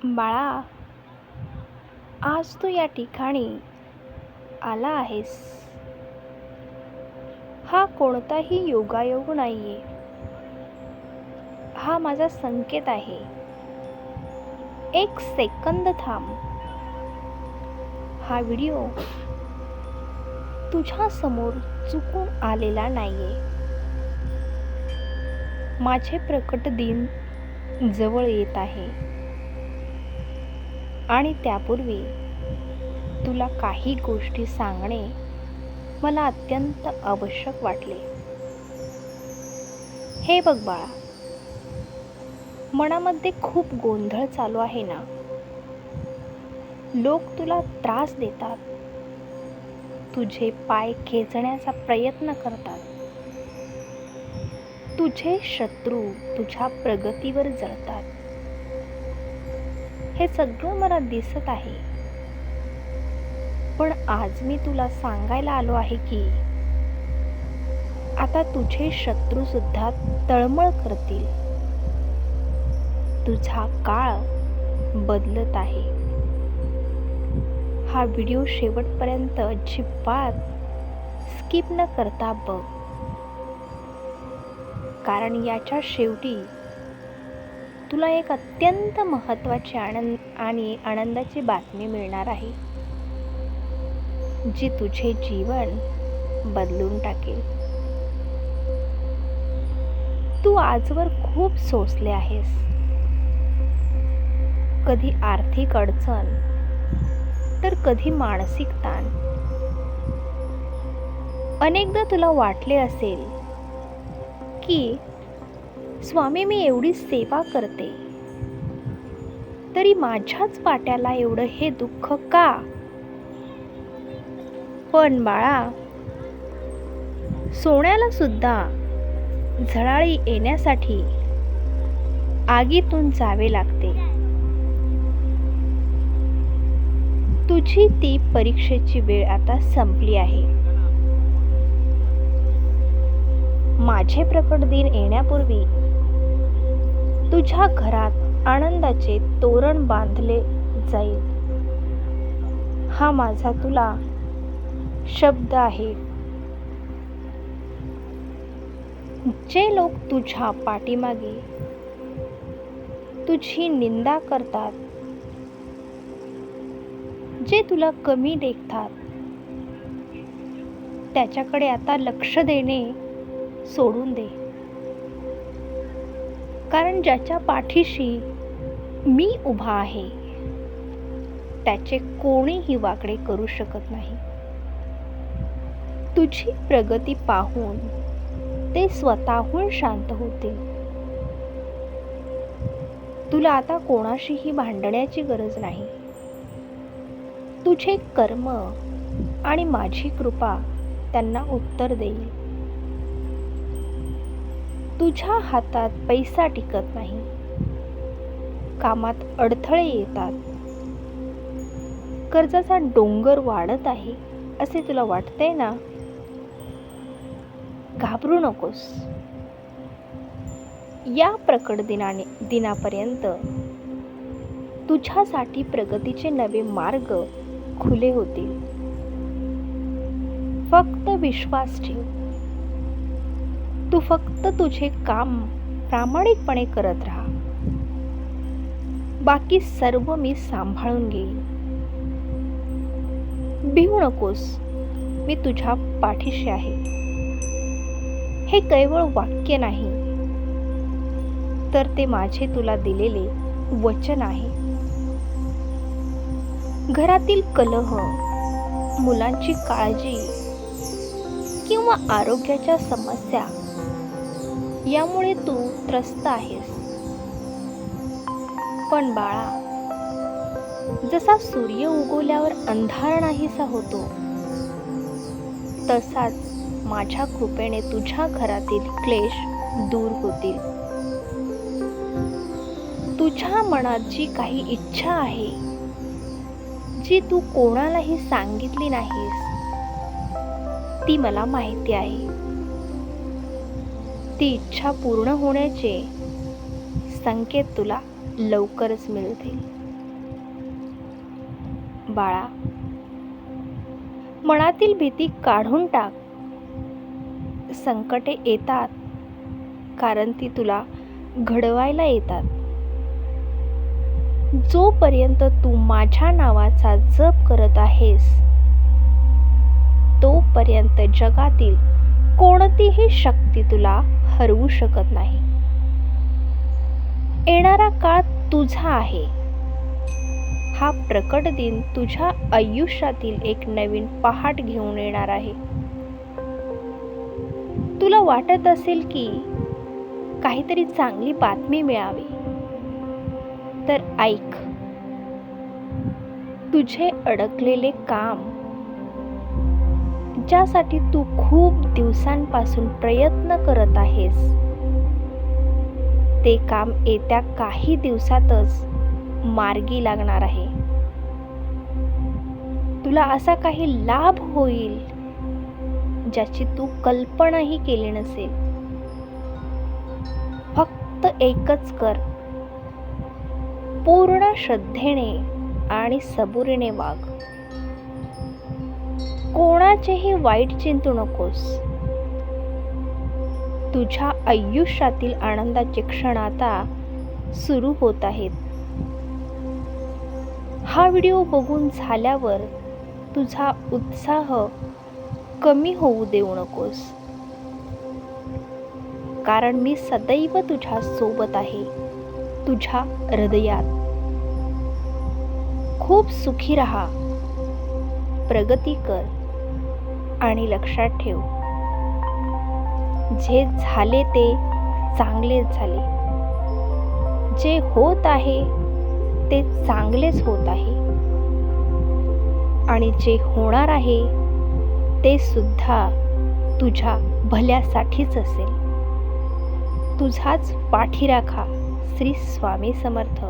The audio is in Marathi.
बाळा, आज तू या ठिकाणी आला आहेस. हा कोणताही योगायोग नाहीये. हा माझा संकेत आहे. एक सेकंद थांब. हा व्हिडिओ तुझ्या समोर चुकून आलेला नाहीये. माझे प्रकट दिन जवळ येत आहे आणि त्यापूर्वी तुला काही गोष्टी सांगणे मला अत्यंत आवश्यक वाटले. हे बघ बाळा, मनामध्ये खूप गोंधळ चालू आहे ना. लोक तुला त्रास देतात, तुझे पाय खेचण्याचा प्रयत्न करतात. तुझे शत्रू तुझ्या प्रगतीवर जळतात. हे सगळं मला दिसत आहे. पण आज मी तुला सांगायला आलो आहे की आता तुझे शत्रू सुद्धा तळमळ करतील. तुझा काळ बदलत आहे. हा व्हिडिओ शेवटपर्यंत अजिबात स्किप न करता बघ, कारण याच्या शेवटी तुला एक अत्यंत महत्त्वाची आणि आनंदाची बातमी मिळणार आहे, जी तुझे जीवन बदलून टाकेल. तू आजवर खूप सोसले आहेस. कधी आर्थिक अडचण, तर कधी मानसिक ताण. अनेकदा तुला वाटले असेल की स्वामी, मी एवढी सेवा करते तरी माझ्याच पाट्याला एवढं हे दुःख का? पण बाळा, सोन्याला सुद्धा झळाळी येण्यासाठी आगीतून जावे लागते. तुझी ती परीक्षेची वेळ आता संपली आहे. माझे प्रकट दिन येण्यापूर्वी तुझ्या घरात आनंदाचे तोरण बांधले जाईल. हा माझा तुला शब्द आहे. जे लोक तुझ्या पाठीमागे तुझी निंदा करतात, जे तुला कमी लेखतात, त्याच्याकडे आता लक्ष देणे सोडून दे. कारण ज्याच्या पाठीशी मी उभा आहे त्याचे कोणीही वाकडे करू शकत नाही. तुझी प्रगती पाहून ते स्वतःहून शांत होतील. तुला आता कोणाशीही भांडण्याची गरज नाही. तुझे कर्म आणि माझी कृपा त्यांना उत्तर देईल. तुझ्या हातात पैसा टिकत नाही, कामात अडथळे येतात, कर्जाचा डोंगर वाढत आहे असे तुला वाटते ना? घाबरू नकोस. या प्रकट दिनापर्यंत तुझ्यासाठी प्रगतीचे नवे मार्ग खुले होतील. फक्त विश्वास ठेव. तू फक्त तुझे काम प्रामाणिकपणे करत राहा. बाकी सर्व मी सांभाळून घेईन. भिवू नकोस, मी तुझ्या पाठीशी आहे. हे केवळ वाक्य नाही, तर ते माझे तुला दिलेले वचन आहे. घरातील कलह, मुलांची काळजी किंवा आरोग्याच्या समस्या यामुळे तू त्रस्त आहेस. पण बाळा, जसा सूर्य उगवल्यावर अंधार नाहीसा होतो, तसाच माझ्या कृपेने तुझ्या घरातील क्लेश दूर होतील. तुझ्या मनात जी काही इच्छा आहे, जी तू कोणालाही सांगितली नाहीस, ती मला माहिती आहे. ती इच्छा पूर्ण होण्याचे संकेत तुला लवकरच मिळतील. बाळा, मनातील भीती काढून टाक. संकटे येतात कारण ती तुला घडवायला येतात. जोपर्यंत तू माझ्या नावाचा जप करत आहेस, तोपर्यंत जगातील कोणतीही शक्ती तुला हरवू शकत नाही. येणारा काळ तुझा आहे. हा प्रकट दिन तुझ्या आयुष्यातील एक नवीन पहाट घेऊन येणार आहे. तुला वाटत असेल की काहीतरी चांगली बातमी मिळावी, तर ऐक. तुझे अडकलेले काम, ज्यासाठी तू खूप दिवसांपासून प्रयत्न करत आहेस, ते काम येत्या काही दिवसातच मार्गी लागणार आहे. तुला असा काही लाभ होईल ज्याची तू कल्पनाही केली नसेल. फक्त एकच कर. पूर्ण श्रद्धेने आणि सबुरीने वाग. कोणाचेही वाईट चिंतू नकोस. तुझ्या आयुष्यातील आनंदाचे क्षण आता सुरू होत आहेत. हा व्हिडिओ बघून झाल्यावर तुझा उत्साह कमी होऊ देऊ नकोस, कारण मी सदैव तुझ्या सोबत आहे, तुझ्या हृदयात. खूप सुखी राहा, प्रगती कर आणि लक्षात ठेव, जे झाले ते चांगलेच झाले. जे होत आहे ते चांगलेच होत आहे, आणि जे होणार आहे ते सुद्धा तुझ्या भल्यासाठीच असेल. तुझाच पाठीराखा. श्री स्वामी समर्थ.